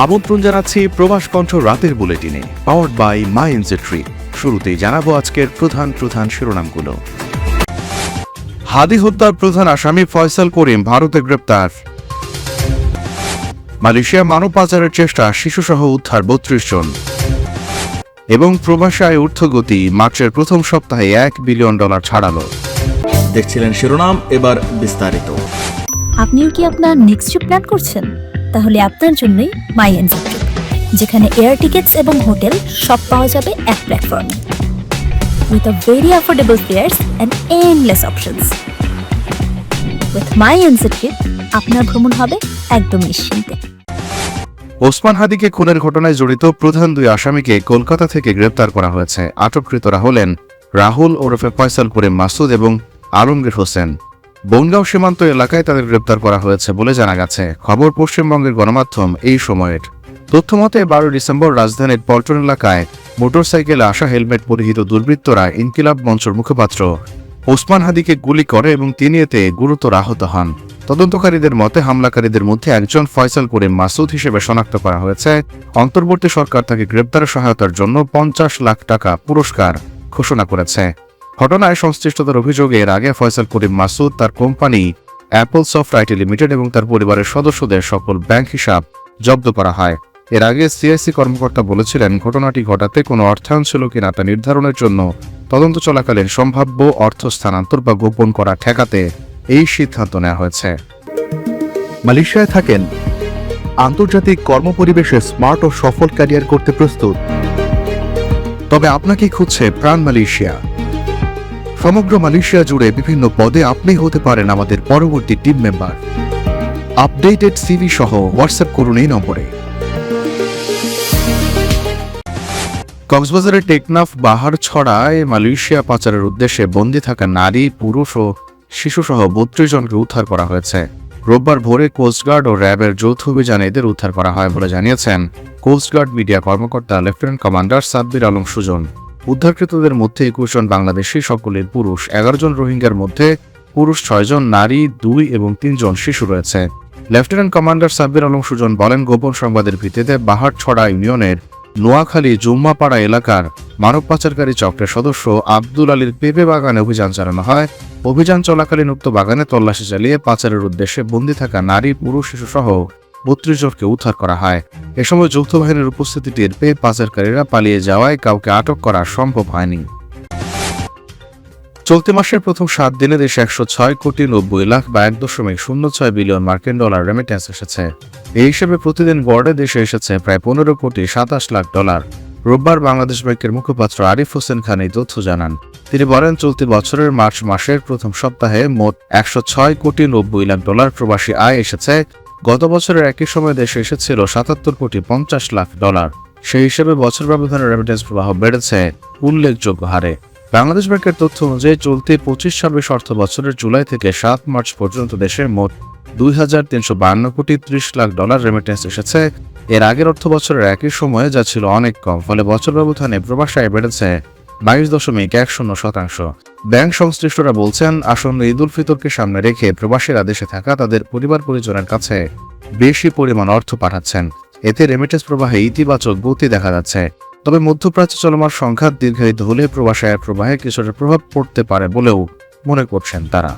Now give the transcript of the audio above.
আমন্ত্রণ জানাচ্ছি প্রবাস কণ্ঠ রাতের বুলেটিনে, পাওয়ার্ড বাই মাই এনজেট্রি। শুরুতেই জানাবো আজকের প্রধান শিরোনামগুলো। হাদি হত্যার প্রধান আসামি ফয়সাল করিম ভারতে গ্রেপ্তার। মালয়েশিয়া মানব পাচারের চেষ্টা, শিশুসহ উদ্ধার ৩২ জন। এবং প্রবাসী আয় ঊর্ধ্বগতি মার্চের প্রথম সপ্তাহে $1 বিলিয়ন ছাড়ালো। দেখছিলেন শিরোনাম, এবার বিস্তারিত। আপনিও কি আপনার নেক্সট ট্রিপ প্ল্যান করছেন? তাহলে আপনার জন্যই মাই এনজেট্রি, যেখানে এয়ার টিকেটস এবং হোটেল সব পাওয়া যাবে এক প্ল্যাটফর্মে, with a very affordable fares and endless options. With my এনজেট্রি আপনার ভ্রমণ হবে একদম নিশ্চিন্তে। ওসমান হাদিকে খুনের ঘটনায় জড়িত প্রধান 2 আসামিকে কলকাতা থেকে গ্রেপ্তার করা হয়েছে। আটককৃতরা হলেন রাহুল ওরফে ফয়সাল করিম মাসুদ এবং আলমগীর হোসেন। বনগাঁও সীমান্ত এলাকায় তাদের গ্রেপ্তার করা হয়েছে বলে জানা গেছে। খবর পশ্চিমবঙ্গের গণমাধ্যম এই সময়ের। তথ্যমতে 12 ডিসেম্বর রাজধানীর পল্টন এলাকায় মোটরসাইকেলে আসা হেলমেট পরিহিত দুর্বৃত্তরা ইনকিলাব মঞ্চের মুখপাত্র ওসমান হাদিকে গুলি করে এবং তিনি এতে গুরুতর আহত হন। তদন্তকারীদের মতে হামলাকারীদের মধ্যে একজন ফয়সাল করিম মাসুদ হিসেবে শনাক্ত করা হয়েছে। অন্তর্বর্তী সরকার তাকে গ্রেপ্তারের সহায়তার জন্য 50 লাখ টাকা পুরস্কার ঘোষণা করেছে। ঘটনায় সংশ্লিষ্টতার অভিযোগে এর আগে ফয়সাল করিম মাসুদ, তার company Apple soft IT limited এবং তার পরিবারের সদস্যদের সকল ব্যাংক হিসাব জব্দ করা হয়। এর আগে সিআইসি কর্মকর্তা বলেছিলেন, ঘটনাটি ঘটাতে কোনো অর্থায়ন ছিল কিনা তা নির্ধারণের জন্য তদন্ত চলাকালীন সম্ভাব্য অর্থ স্থানান্তর বা গোপন করা ঠেকাতে এই সিদ্ধান্ত নেওয়া হয়েছে। মালয়েশিয়ায় থাকেন, আন্তর্জাতিক কর্মপরিবেশে স্মার্ট ও সফল ক্যারিয়ার করতে প্রস্তুত, তবে আপনাকে খুঁজছে প্রাণ মালয়েশিয়া। সমগ্র মালয়েশিয়া জুড়ে বিভিন্ন পদে আপনি হতে পারেন আমাদের পরবর্তী টিম মেম্বার। আপডেটেড সিভি সহ হোয়াটসঅ্যাপ করুন এই নম্বরে। কক্সবাজারের টেকনাফ বাহারছড়ায় মালয়েশিয়া পাচারের উদ্দেশ্যে বন্দী থাকা নারী, পুরুষ ও শিশুসহ 32 জনকে উদ্ধার করা হয়েছে। রোববার ভোরে কোস্টগার্ড ও র্যাবের যৌথ অভিযানে এদের উদ্ধার করা হয় বলে জানিয়েছেন কোস্টগার্ড মিডিয়া কর্মকর্তা লেফটেন্যান্ট কমান্ডার সাব্বির আলম সুজন। উদ্ধারকৃতদের মধ্যে 21 জন বাংলাদেশি, সকলের পুরুষ। 11 জন রোহিঙ্গার মধ্যে পুরুষ 6 জন, নারী 2 এবং 3 জন শিশু রয়েছে। লেফটেন্যান্ট কমান্ডার সাব্বির আলম সুজন বলেন, গোপন সংবাদের ভিত্তিতে বাহারছড়া ইউনিয়নের নোয়াখালী জুম্মাপাড়া এলাকার মানব পাচারকারী চক্রের সদস্য আব্দুল আলীর পেঁপে বাগানে অভিযান চালানো হয়। অভিযান চলাকালীন উক্ত বাগানে তল্লাশি চালিয়ে পাচারের উদ্দেশ্যে বন্দী থাকা নারী, পুরুষ, শিশু সহ 32 জনকে উদ্ধার করা হয়। এ সময় যৌথ বাহিনীর উপস্থিতি টের পেয়ে পাচারকারীরা পালিয়ে যাওয়ায় কাউকে আটক করা সম্ভব হয়নি। চলতি মাসের প্রথম 7 দিনে দেশে 106 কোটি 90 লাখ বা $1.06 বিলিয়ন মার্কিন রেমিটেন্স এসেছে। এই হিসেবে প্রতিদিন গড়ে দেশে এসেছে প্রায় 15 কোটি 27 লাখ ডলার। রোববার বাংলাদেশ ব্যাংকের মুখপাত্র আরিফ হোসেন খান এই তথ্য জানান। তিনি বলেন, চলতি বছরের মার্চ মাসের প্রথম সপ্তাহে মোট 106 কোটি 90 লাখ ডলার প্রবাসী আয় এসেছে। গত বছরের একই সময় দেশে এসেছিল 77 কোটি 50 লাখ ডলার। সেই হিসেবে বছর ব্যবধানে রেমিটেন্স প্রবাহ বেড়েছে উল্লেখযোগ্য হারে। বাংলাদেশ ব্যাংকের তথ্য অনুযায়ী চলতি 25-26 অর্থ বছরের জুলাই থেকে 7 মার্চ পর্যন্ত দেশে মোট 2352 কোটি 30 লাখ ডলার রেমিটেন্স এসেছে। এর আগের অর্থ বছরের একই সময়ে যা ছিল অনেক কম। ফলে বছর ব্যবধানে প্রবাসী আয় বেড়েছে 22.10%। ব্যাংক সংশ্লিষ্টরা বলছেন, আসন্ন ঈদ উল ফিতরকে সামনে রেখে প্রবাসীরা দেশে থাকা তাদের পরিবার পরিজনের কাছে বেশি পরিমাণ অর্থ পাঠাচ্ছেন। এতে রেমিটেন্স প্রবাহে ইতিবাচক গতি দেখা যাচ্ছে। তবে মধ্যপ্রাচ্যে চলমান সংঘাত দীর্ঘায়িত হলে প্রবাসী আয়ের প্রবাহে কিছুটা প্রভাব পড়তে পারে বলেও মনে করছেন তারা।